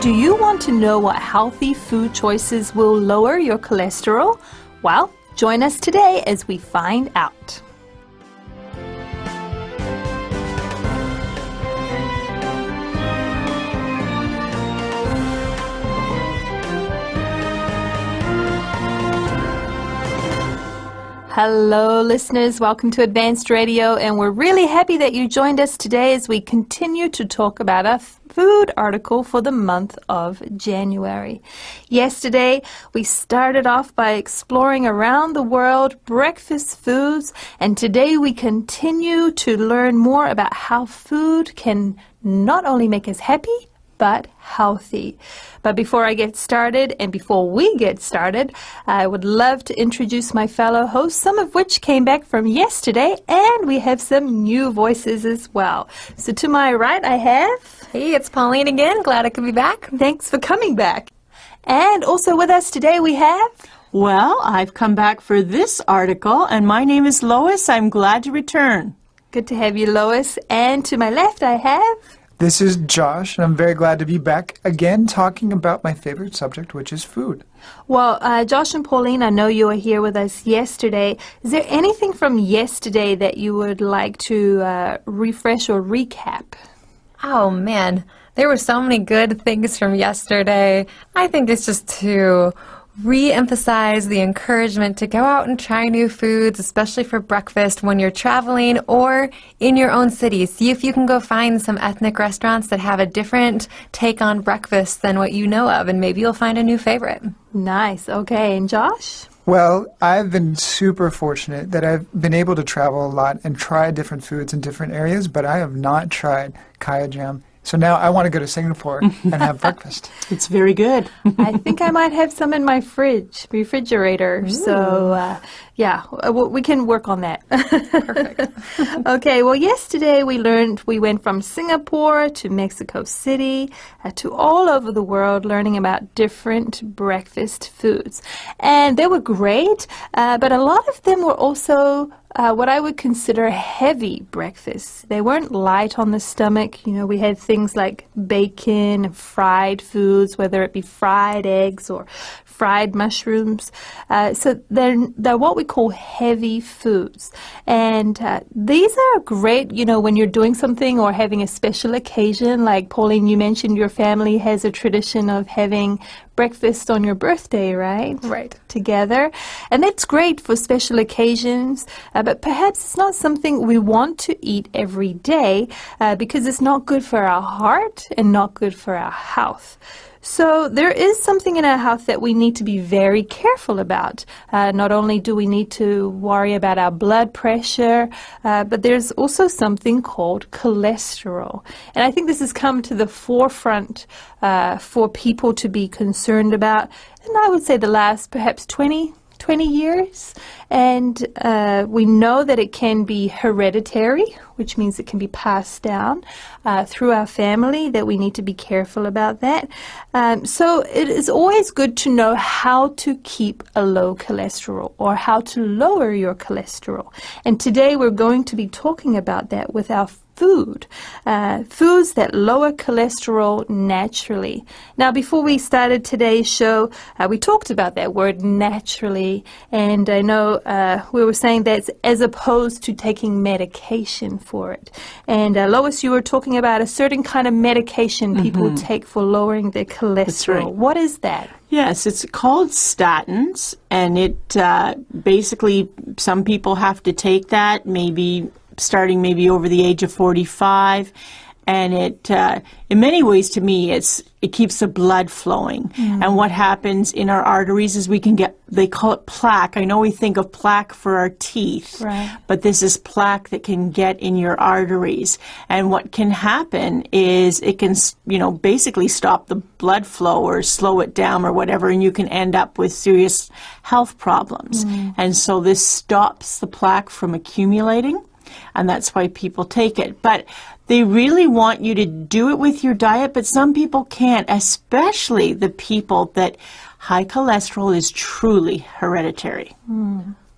Do you want to know what healthy food choices will lower your cholesterol? Well, join us today as we find out. Hello listeners, welcome to Advanced Radio, and we're really happy that you joined us today as we continue to talk about our food article for the month of January. Yesterday, we started off by exploring around the world breakfast foods, and today we continue to learn more about how food can not only make us happy, but healthy. But before I get started, and before we get started, I would love to introduce my fellow hosts, some of which came back from yesterday, and we have some new voices as well. So to my right, I have... Hey, it's Pauline again. Glad I could be back. Thanks for coming back. And also with us today we have... Well, I've come back for this article, and my name is Lois. I'm glad to return. Good to have you, Lois. And to my left, I have... This is Josh, and I'm very glad to be back again talking about my favorite subject, which is food. Well, Josh and Pauline, I know you were here with us yesterday. Is there anything from yesterday that you would like to refresh or recap? Oh, man. There were so many good things from yesterday. I think it's just to re-emphasize the encouragement to go out and try new foods, especially for breakfast when you're traveling or in your own city. See if you can go find some ethnic restaurants that have a different take on breakfast than what you know of, and maybe you'll find a new favorite. Nice. Okay. And Josh? Well, I've been super fortunate that I've been able to travel a lot and try different foods in different areas, but I have not tried kaya jam. So now I want to go to Singapore and have breakfast. It's very good. I think I might have some in my refrigerator. Ooh. So, yeah, we can work on that. Perfect. Okay, well, yesterday we went from Singapore to Mexico City to all over the world learning about different breakfast foods. And they were great, but a lot of them were also what I would consider heavy breakfasts. They weren't light on the stomach. You know, we had things like bacon, fried foods, whether it be fried eggs or fried mushrooms. So they're what we call heavy foods. And these are great, you know, when you're doing something or having a special occasion. Like Pauline, you mentioned your family has a tradition of having breakfast on your birthday, right? Right. Together. And that's great for special occasions, but perhaps it's not something we want to eat every day because it's not good for our heart and not good for our health. So there is something in our health that we need to be very careful about. Not only do we need to worry about our blood pressure, but there's also something called cholesterol. And I think this has come to the forefront for people to be concerned about, and I would say the last perhaps 20 years. And we know that it can be hereditary, which means it can be passed down through our family, that we need to be careful about that. So it is always good to know how to keep a low cholesterol or how to lower your cholesterol. And today we're going to be talking about that with our foods that lower cholesterol naturally. Now, before we started today's show, we talked about that word naturally, and I know we were saying that's as opposed to taking medication for it. And Lois, you were talking about a certain kind of medication people take for lowering their cholesterol. That's right. What is that? Yes, it's called statins, and it basically some people have to take that starting maybe over the age of 45, and it in many ways to me it keeps the blood flowing. And what happens in our arteries is we can get, they call it plaque. I know we think of plaque for our teeth, right, but this is plaque that can get in your arteries. And what can happen is it can, you know, basically stop the blood flow or slow it down or whatever, and you can end up with serious health problems. And so this stops the plaque from accumulating. And that's why people take it. But they really want you to do it with your diet, but some people can't, especially the people that high cholesterol is truly hereditary.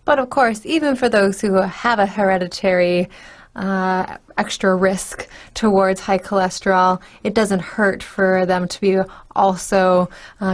But of course, even for those who have a hereditary extra risk towards high cholesterol, it doesn't hurt for them to be also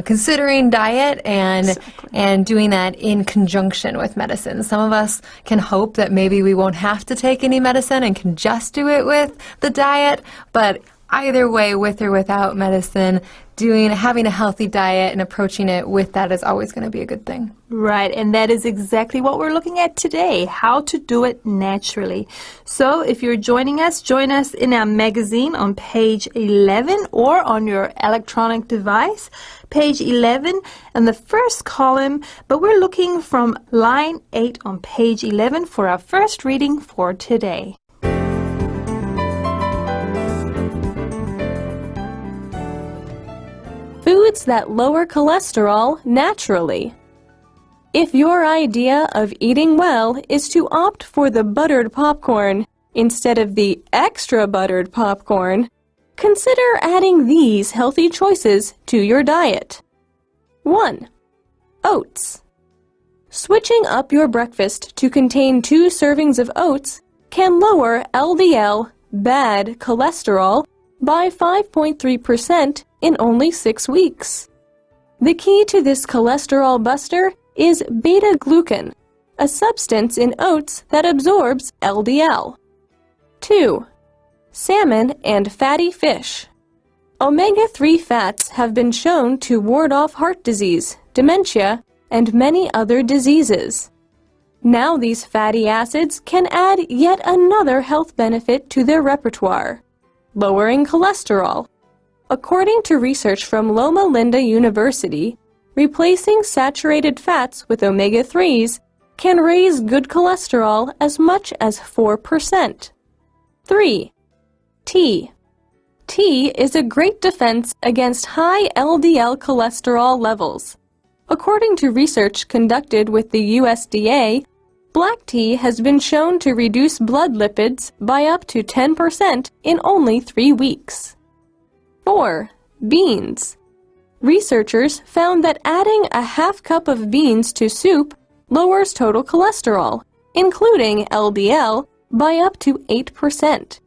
considering diet and doing that in conjunction with medicine. Some of us can hope that maybe we won't have to take any medicine and can just do it with the diet, but either way, with or without medicine, having a healthy diet and approaching it with that is always going to be a good thing. Right, and that is exactly what we're looking at today, how to do it naturally. So if you're join us in our magazine on page 11 or on your electronic device, page 11 and the first column, but we're looking from line 8 on page 11 for our first reading for today. Foods that lower cholesterol naturally. If your idea of eating well is to opt for the buttered popcorn instead of the extra buttered popcorn, consider adding these healthy choices to your diet. 1. Oats. Switching up your breakfast to contain 2 servings of oats can lower LDL, bad cholesterol, by 5.3% in only 6 weeks. The key to this cholesterol buster is beta-glucan, a substance in oats that absorbs LDL. 2. Salmon and fatty fish. Omega-3 fats have been shown to ward off heart disease, dementia, and many other diseases. Now these fatty acids can add yet another health benefit to their repertoire, lowering cholesterol. According to research from Loma Linda University, replacing saturated fats with omega-3s can raise good cholesterol as much as 4%. 3. Tea. Tea is a great defense against high LDL cholesterol levels. According to research conducted with the USDA, black tea has been shown to reduce blood lipids by up to 10% in only 3 weeks. 4. Beans. Researchers found that adding a half cup of beans to soup lowers total cholesterol, including LDL, by up to 8%.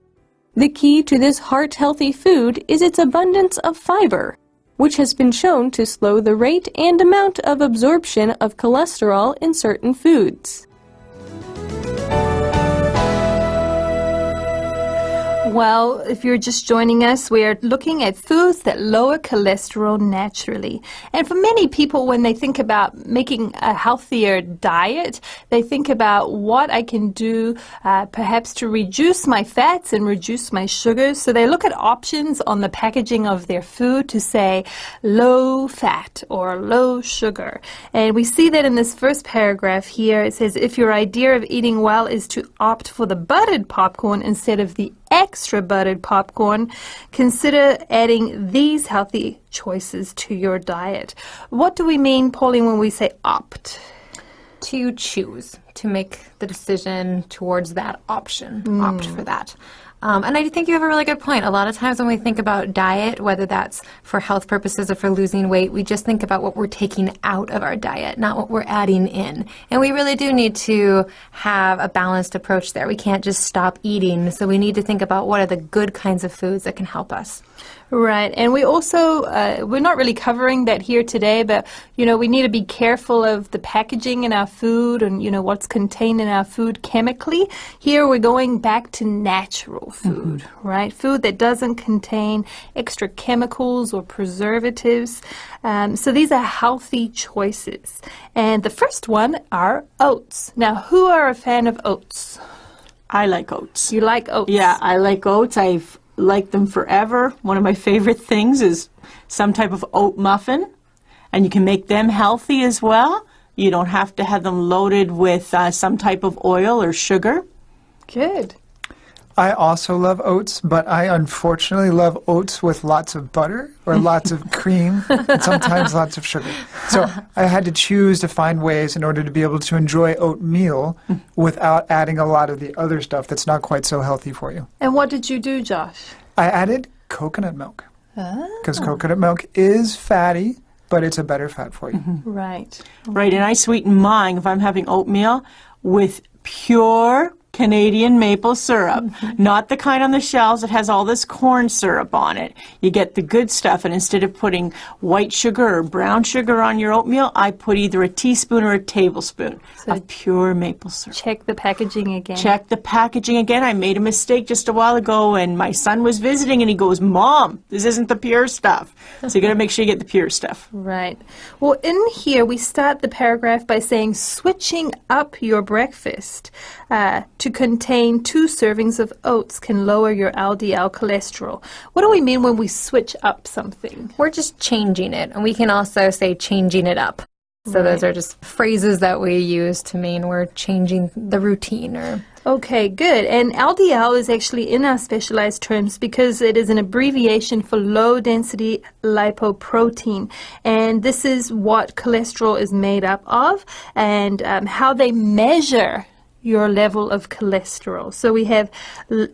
The key to this heart-healthy food is its abundance of fiber, which has been shown to slow the rate and amount of absorption of cholesterol in certain foods. Well, if you're just joining us, we are looking at foods that lower cholesterol naturally. And for many people, when they think about making a healthier diet, they think about what I can do perhaps to reduce my fats and reduce my sugars. So they look at options on the packaging of their food to say low fat or low sugar. And we see that in this first paragraph here. It says, if your idea of eating well is to opt for the buttered popcorn instead of the extra buttered popcorn, consider adding these healthy choices to your diet. What do we mean, Pauline, when we say opt? To choose, to make the decision towards that option, opt for that. And I think you have a really good point. A lot of times when we think about diet, whether that's for health purposes or for losing weight, we just think about what we're taking out of our diet, not what we're adding in. And we really do need to have a balanced approach there. We can't just stop eating. So we need to think about what are the good kinds of foods that can help us. Right, and we also, we're not really covering that here today, but, we need to be careful of the packaging in our food and, what's contained in our food chemically. Here we're going back to natural food, right? Food that doesn't contain extra chemicals or preservatives. So these are healthy choices. And the first one are oats. Now, who are a fan of oats? I like oats. You like oats? Yeah, I like oats. I've liked them forever. One of my favorite things is some type of oat muffin, and you can make them healthy as well. You don't have to have them loaded with some type of oil or sugar. Good. I also love oats, but I unfortunately love oats with lots of butter or lots of cream and sometimes lots of sugar. So I had to choose to find ways in order to be able to enjoy oatmeal without adding a lot of the other stuff that's not quite so healthy for you. And what did you do, Josh? I added coconut milk because coconut milk is fatty, but it's a better fat for you. Right. Right, and I sweeten mine if I'm having oatmeal with pure Canadian maple syrup, not the kind on the shelves that has all this corn syrup on it. You get the good stuff, and instead of putting white sugar or brown sugar on your oatmeal, I put either a teaspoon or a tablespoon of pure maple syrup. Check the packaging again. Check the packaging again. I made a mistake just a while ago, and my son was visiting, and he goes, "Mom, this isn't the pure stuff." So you got to make sure you get the pure stuff. Right. Well, in here we start the paragraph by saying switching up your breakfast to contain 2 servings of oats can lower your LDL cholesterol. What do we mean when we switch up something? We're just changing it, and we can also say changing it up. So those are just phrases that we use to mean we're changing the routine. Okay, good. And LDL is actually in our specialized terms because it is an abbreviation for low-density lipoprotein. And this is what cholesterol is made up of and how they measure your level of cholesterol. So we have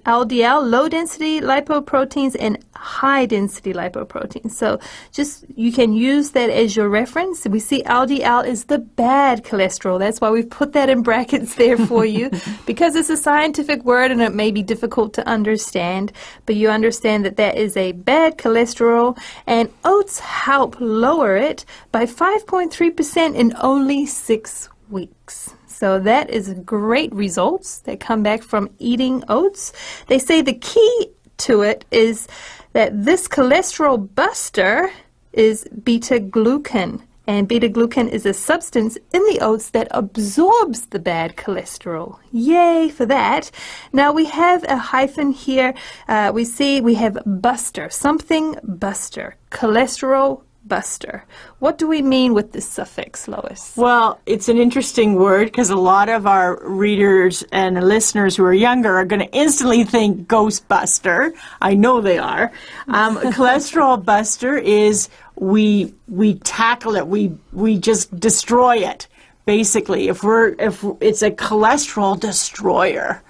LDL, low-density lipoproteins, and high-density lipoproteins. So just you can use that as your reference. We see LDL is the bad cholesterol. That's why we've put that in brackets there for you, because it's a scientific word and it may be difficult to understand, but you understand that that is a bad cholesterol, and oats help lower it by 5.3% in only 6 weeks. So that is great results that come back from eating oats. They say the key to it is that this cholesterol buster is beta-glucan. And beta-glucan is a substance in the oats that absorbs the bad cholesterol. Yay for that. Now we have a hyphen here. We see we have buster, something buster, cholesterol buster. What do we mean with this suffix, Lois? Well, it's an interesting word because a lot of our readers and listeners who are younger are going to instantly think Ghostbuster. I know they are. Cholesterol buster is we tackle it. We just destroy it. Basically, if it's a cholesterol destroyer.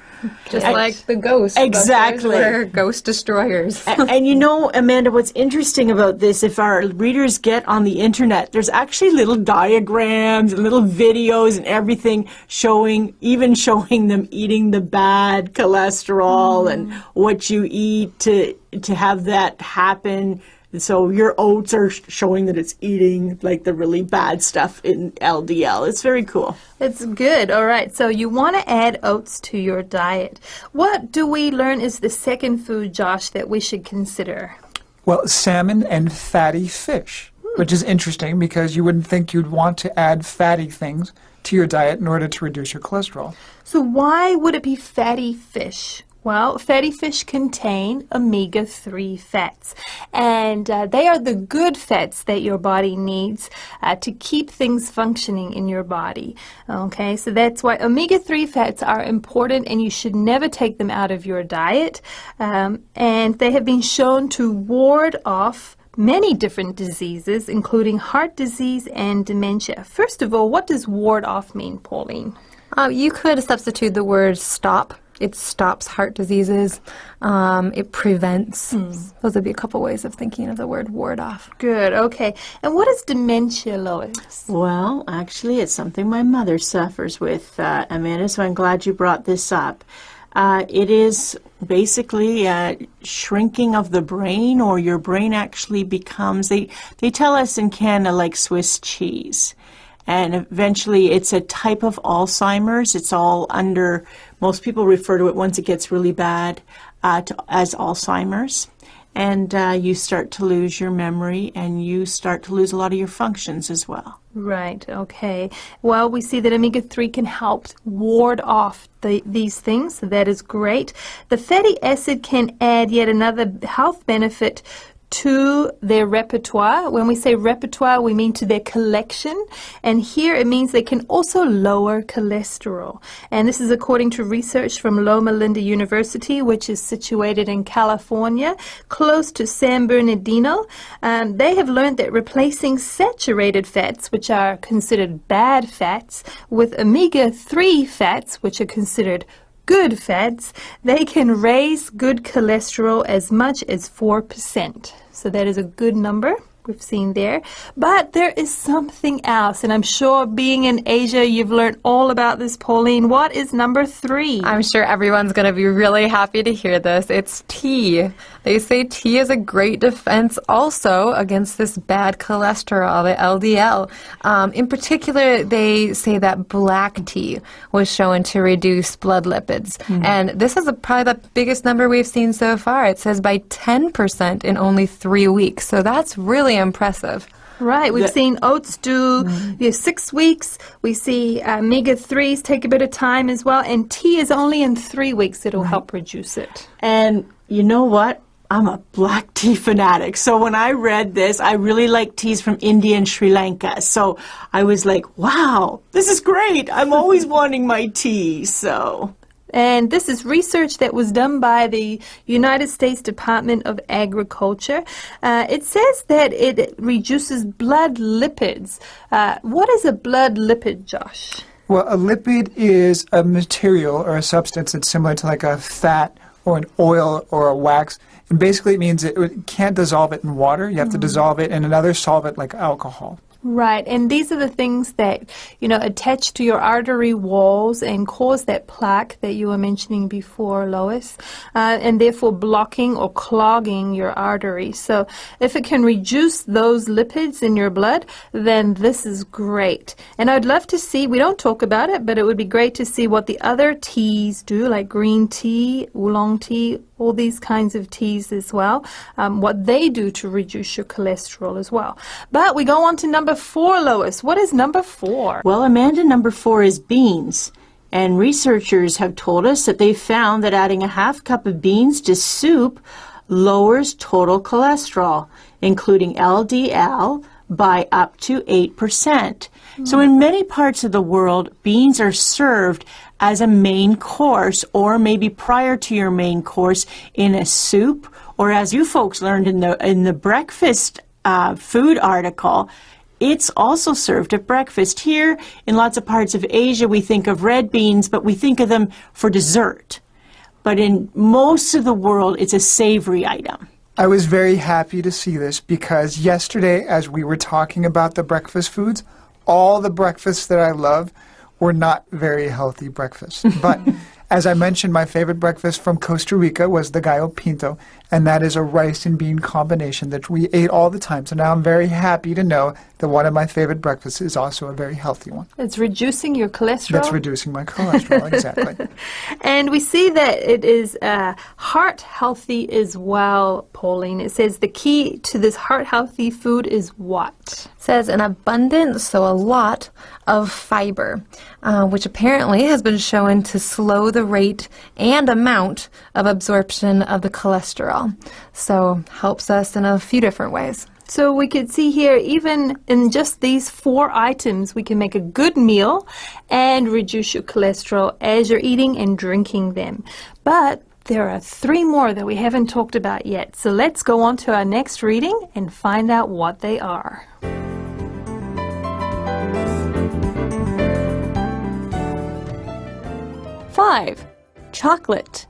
Just like the ghosts. Exactly. We're ghost destroyers. And you know, Amanda, what's interesting about this, if our readers get on the internet, there's actually little diagrams and little videos and everything showing them eating the bad cholesterol and what you eat to have that happen. So your oats are showing that it's eating like the really bad stuff in LDL. It's very cool. It's good. All right. So you want to add oats to your diet. What do we learn is the second food, Josh, that we should consider? Well, salmon and fatty fish, which is interesting because you wouldn't think you'd want to add fatty things to your diet in order to reduce your cholesterol. So why would it be fatty fish? Well, fatty fish contain omega-3 fats, and they are the good fats that your body needs to keep things functioning in your body. Okay, so that's why omega-3 fats are important, and you should never take them out of your diet. And they have been shown to ward off many different diseases, including heart disease and dementia. First of all, what does ward off mean, Pauline? You could substitute the word stop. It stops heart diseases. It prevents. Those would be a couple ways of thinking of the word ward off. Good, okay. And what is dementia, Lois? Well, actually, it's something my mother suffers with, Amanda, so I'm glad you brought this up. It is basically shrinking of the brain, or your brain actually becomes, they tell us in Canada, like Swiss cheese. And eventually it's a type of Alzheimer's. It's all under, most people refer to it once it gets really bad as Alzheimer's. And you start to lose your memory, and you start to lose a lot of your functions as well. Right, okay. Well, we see that omega-3 can help ward off these things, so that is great. The fatty acid can add yet another health benefit to their repertoire. When we say repertoire, we mean to their collection. And here it means they can also lower cholesterol. And this is according to research from Loma Linda University, which is situated in California, close to San Bernardino. They have learned that replacing saturated fats, which are considered bad fats, with omega-3 fats, which are considered good fats, they can raise good cholesterol as much as 4%. So that is a good number. we've seen there. But there is something else, and I'm sure being in Asia, you've learned all about this, Pauline. What is number 3? I'm sure everyone's going to be really happy to hear this. It's tea. They say tea is a great defense also against this bad cholesterol, the LDL. In particular, they say that black tea was shown to reduce blood lipids. And this is probably the biggest number we've seen so far. It says by 10% in only 3 weeks. So that's really impressive. Right, we've seen oats do 6 weeks. We see omega-3s take a bit of time as well. And tea is only in 3 weeks. It'll help reduce it. And you know what? I'm a black tea fanatic. So when I read this, I really like teas from India and Sri Lanka. So I was like, wow, this is great. I'm always wanting my tea. So... And this is research that was done by the United States Department of Agriculture. It says that it reduces blood lipids. What is a blood lipid, Josh? Well, a lipid is a material or a substance that's similar to like a fat or an oil or a wax. And basically it means it can't dissolve it in water. You have to dissolve it in another solvent like alcohol. Right, and these are the things that, attach to your artery walls and cause that plaque that you were mentioning before, Lois, and therefore blocking or clogging your arteries. So if it can reduce those lipids in your blood, then this is great. And I'd love to see, we don't talk about it, but it would be great to see what the other teas do, like green tea, oolong tea, all these kinds of teas as well, what they do to reduce your cholesterol as well. But we go on to number 4, Lois. What is number 4? Well, Amanda, number 4 is beans. And researchers have told us that they found that adding a half cup of beans to soup lowers total cholesterol, including LDL, by up to 8%. So in many parts of the world, beans are served as a main course or maybe prior to your main course in a soup, or as you folks learned in the breakfast food article, it's also served at breakfast. Here in lots of parts of Asia, we think of red beans, but we think of them for dessert. But in most of the world, it's a savory item. I was very happy to see this because yesterday, as we were talking about the breakfast foods, all the breakfasts that I love were not very healthy breakfasts. But as I mentioned, my favorite breakfast from Costa Rica was the gallo pinto, and that is a rice and bean combination that we ate all the time. So now I'm very happy to know that one of my favorite breakfasts is also a very healthy one. It's reducing your cholesterol? That's reducing my cholesterol, exactly. And we see that it is heart healthy as well, Pauline. It says the key to this heart healthy food is what? It says an abundance, so a lot, of fiber, which apparently has been shown to slow the rate and amount of absorption of the cholesterol. So helps us in a few different ways. So we could see here, even in just these 4 items, we can make a good meal and reduce your cholesterol as you're eating and drinking them. But there are 3 more that we haven't talked about yet. So let's go on to our next reading and find out what they are. Five, chocolate.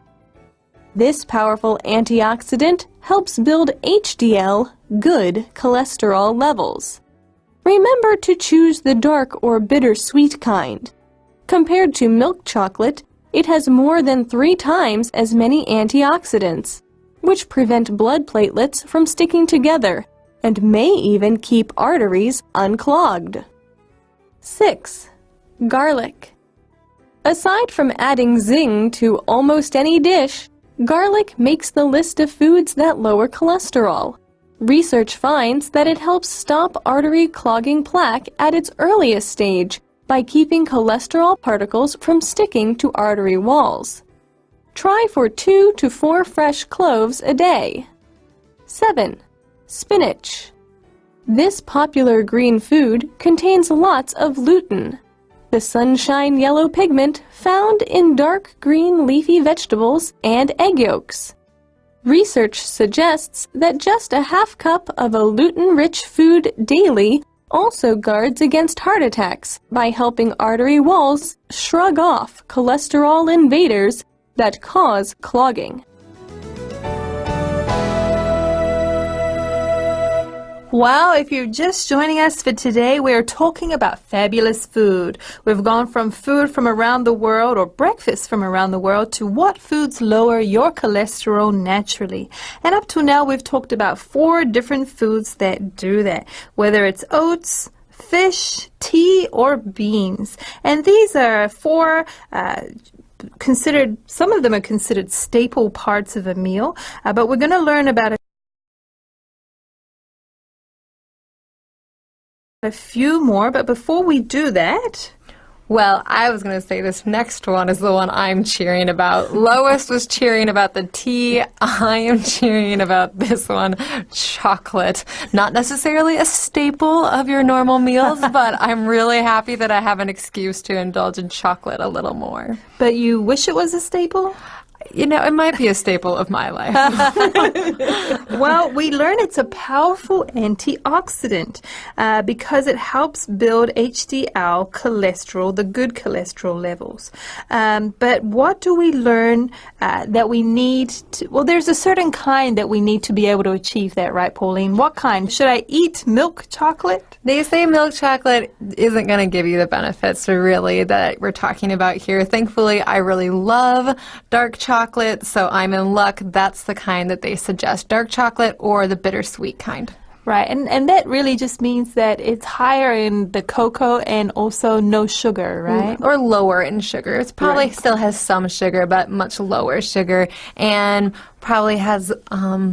This powerful antioxidant helps build HDL, good cholesterol levels. Remember to choose the dark or bittersweet kind. Compared to milk chocolate, it has more than 3 times as many antioxidants, which prevent blood platelets from sticking together and may even keep arteries unclogged. 6. Garlic. Aside from adding zing to almost any dish, garlic makes the list of foods that lower cholesterol. Research finds that it helps stop artery clogging plaque at its earliest stage by keeping cholesterol particles from sticking to artery walls. Try for 2 to 4 fresh cloves a day. 7. Spinach. This popular green food contains lots of lutein, the sunshine yellow pigment found in dark green leafy vegetables and egg yolks. Research suggests that just a half cup of a lutein-rich food daily also guards against heart attacks by helping artery walls shrug off cholesterol invaders that cause clogging. Well, if you're just joining us for today, we're talking about fabulous food. We've gone from food from around the world or breakfast from around the world to what foods lower your cholesterol naturally. And up to now, we've talked about 4 different foods that do that, whether it's oats, fish, tea, or beans. And these are 4 considered, some of them are considered staple parts of a meal, but we're going to learn about a few more, but before we do that... Well, I was going to say this next one is the one I'm cheering about. Lois was cheering about the tea. I am cheering about this one, chocolate. Not necessarily a staple of your normal meals, but I'm really happy that I have an excuse to indulge in chocolate a little more. But you wish it was a staple? You know, it might be a staple of my life. Well, we learn it's a powerful antioxidant because it helps build HDL cholesterol, the good cholesterol levels. But what do we learn that we need to... Well, there's a certain kind that we need to be able to achieve that, right, Pauline? What kind? Should I eat milk chocolate? They say milk chocolate isn't going to give you the benefits really that we're talking about here. Thankfully, I really love dark chocolate, so I'm in luck. That's the kind that they suggest, dark chocolate or the bittersweet kind. Right, and that really just means that it's higher in the cocoa and also no sugar, right? Or lower in sugar. It probably still has some sugar, but much lower sugar, and probably has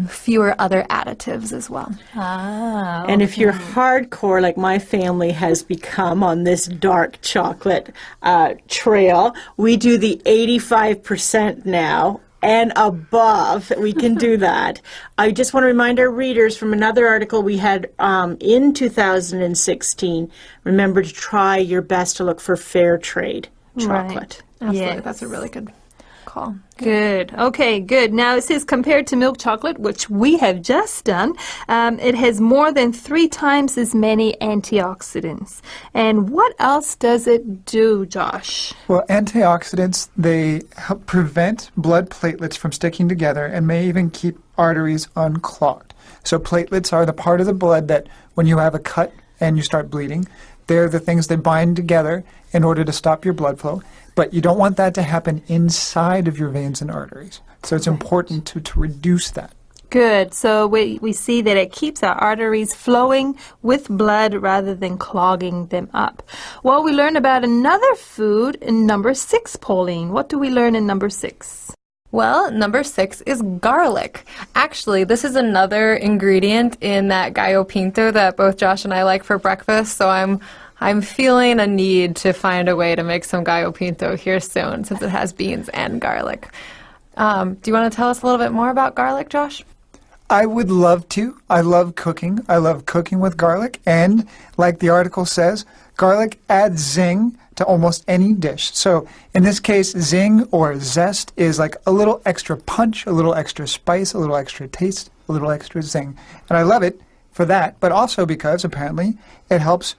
fewer other additives as well. Ah, And if you're hardcore, like my family has become on this dark chocolate trail, we do the 85% now and above. We can do that. I just want to remind our readers from another article we had in 2016, remember to try your best to look for fair trade chocolate. Right. Absolutely. Yes. That's a really good call. Good. Okay, good. Now it says compared to milk chocolate, which we have just done, it has more than 3 times as many antioxidants. And what else does it do, Josh? Well, antioxidants, they help prevent blood platelets from sticking together and may even keep arteries unclogged. So platelets are the part of the blood that when you have a cut and you start bleeding, they're the things that bind together in order to stop your blood flow. But you don't want that to happen inside of your veins and arteries. So it's important to reduce that. Good. So we see that it keeps our arteries flowing with blood rather than clogging them up. Well, we learn about another food in number 6, Pauline. What do we learn in number 6? Well, number 6 is garlic. Actually, this is another ingredient in that gallo pinto that both Josh and I like for breakfast, so I'm feeling a need to find a way to make some gallo pinto here soon since it has beans and garlic. Do you want to tell us a little bit more about garlic, Josh? I would love to. I love cooking. I love cooking with garlic. And like the article says, garlic adds zing to almost any dish. So in this case, zing or zest is like a little extra punch, a little extra spice, a little extra taste, a little extra zing. And I love it for that, but also because apparently it helps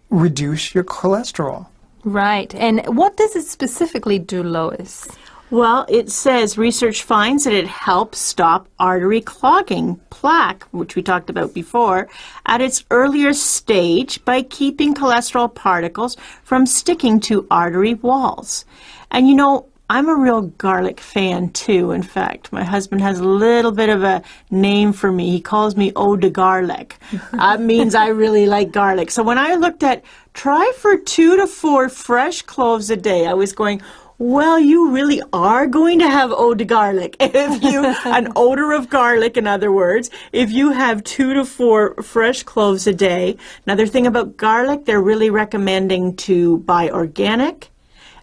reduce your cholesterol. Right. And what does it specifically do, Lois? Well, it says research finds that it helps stop artery clogging, plaque, which we talked about before, at its earlier stage by keeping cholesterol particles from sticking to artery walls. And you know, I'm a real garlic fan too. In fact, my husband has a little bit of a name for me. He calls me Eau de Garlic. That means I really like garlic. So when I looked at try for 2 to 4 fresh cloves a day, I was going, well, you really are going to have eau de garlic. If you, an odor of garlic, in other words, if you have 2 to 4 fresh cloves a day. Another thing about garlic, they're really recommending to buy organic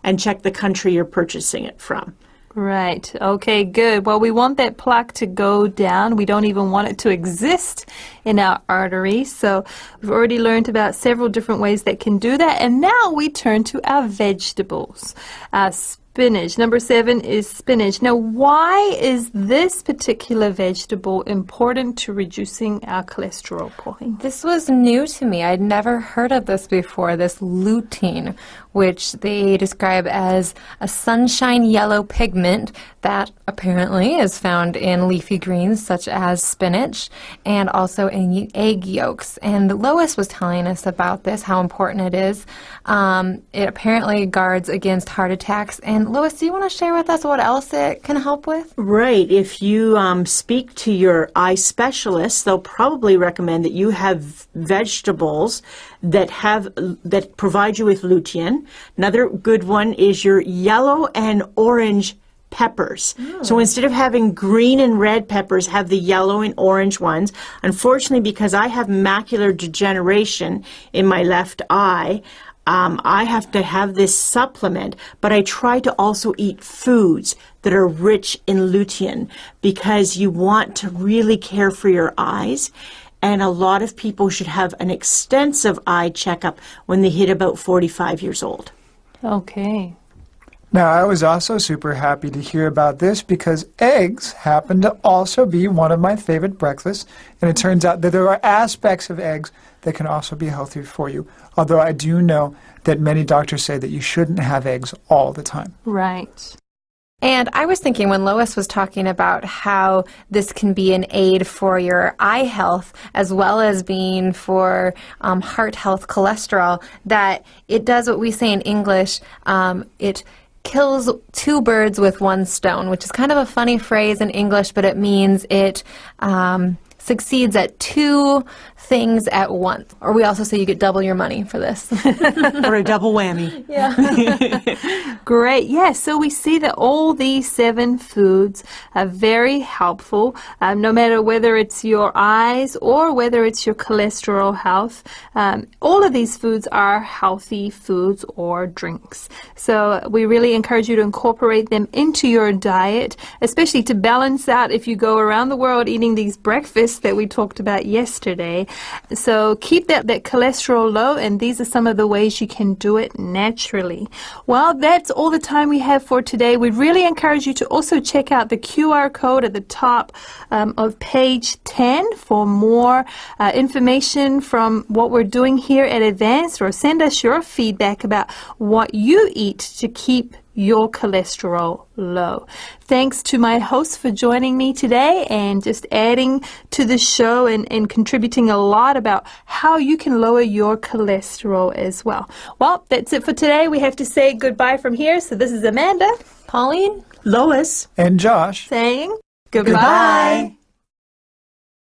and check the country you're purchasing it from. Right. Okay, good. Well, we want that plaque to go down. We don't even want it to exist in our arteries. So we've already learned about several different ways that can do that. And now we turn to our vegetables. spinach. Number 7 is spinach. Now, why is this particular vegetable important to reducing our cholesterol, Pauline? This was new to me. I'd never heard of this before, this lutein, which they describe as a sunshine yellow pigment that apparently is found in leafy greens such as spinach and also in egg yolks. And Lois was telling us about this, how important it is. It apparently guards against heart attacks. And Lois, do you want to share with us what else it can help with? Right. If you speak to your eye specialist, they'll probably recommend that you have vegetables that provide you with lutein. Another good one is your yellow and orange peppers. So instead of having green and red peppers, have the yellow and orange ones. Unfortunately, because I have macular degeneration in my left eye, I have to have this supplement, but I try to also eat foods that are rich in lutein because you want to really care for your eyes. And a lot of people should have an extensive eye checkup when they hit about 45 years old. Okay. Now, I was also super happy to hear about this because eggs happen to also be one of my favorite breakfasts, and it turns out that there are aspects of eggs that can also be healthy for you, although I do know that many doctors say that you shouldn't have eggs all the time. Right. And I was thinking when Lois was talking about how this can be an aid for your eye health as well as being for heart health, cholesterol, that it does what we say in English, it kills two birds with one stone, which is kind of a funny phrase in English, but it means it succeeds at two things at once. Or we also say you get double your money for this. Or a double whammy. Yeah. Great. Yes, so we see that all these 7 foods are very helpful, no matter whether it's your eyes or whether it's your cholesterol health. All of these foods are healthy foods or drinks. So we really encourage you to incorporate them into your diet, especially to balance out if you go around the world eating these breakfasts that we talked about yesterday. So keep that cholesterol low, and these are some of the ways you can do it naturally. Well, that's all the time we have for today. We really encourage you to also check out the QR code at the top of page 10 for more information from what we're doing here at Advanced, or send us your feedback about what you eat to keep your cholesterol low. Thanks to my hosts for joining me today and just adding to the show and contributing a lot about how you can lower your cholesterol as well. Well, that's it for today. We have to say goodbye from here. So this is Amanda, Pauline? Lois. And Josh. saying goodbye. Goodbye.